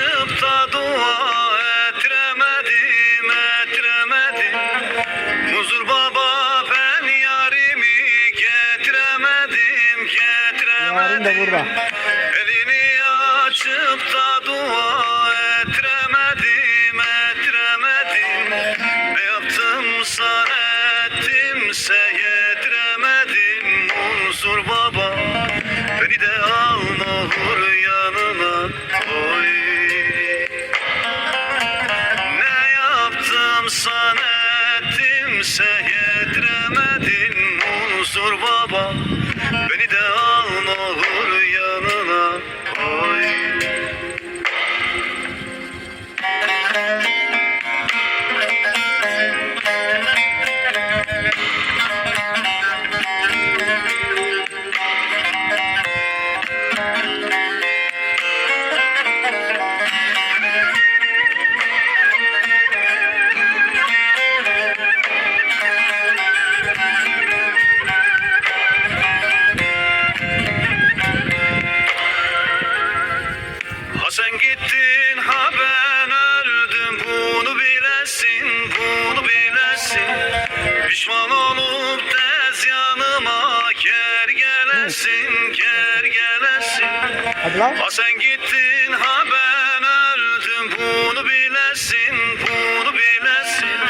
açıp da dua ettiremedim, ettiremedim. Huzur baba ben yarimi getiremedim, Yarın da getiremedim. burada. Elini açıp da dua ettiremedim, ettiremedim. Ne yaptımsa ettimse yediremedim. Huzur baba beni de al ne olur yanına koy. Ne yaptımsa ettimse yediremedim. Huzur baba beni de al ne olur yanına koy. Ha sen gittin ha ben öldüm, bunu bilesin, bunu bilesin. Pişman olup tez yanıma ger gelesin, ger gelesin. Hadi lan. Ha sen gittin ha ben öldüm, bunu bilesin, bunu bilesin.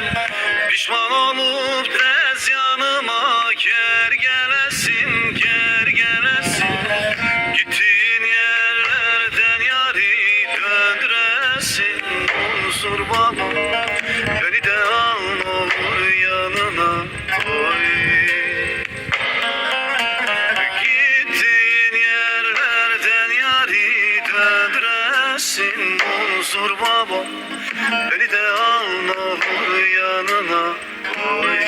Pişman olup tez yanıma ger gelesin, ger gelesin. Gittiğin yerlerden yari döndüresin. Huzur baba beni de al ne olur yanına koy. Gittiğin yerlerden yari döndüresin. Huzur baba beni de al ne olur yanına koy.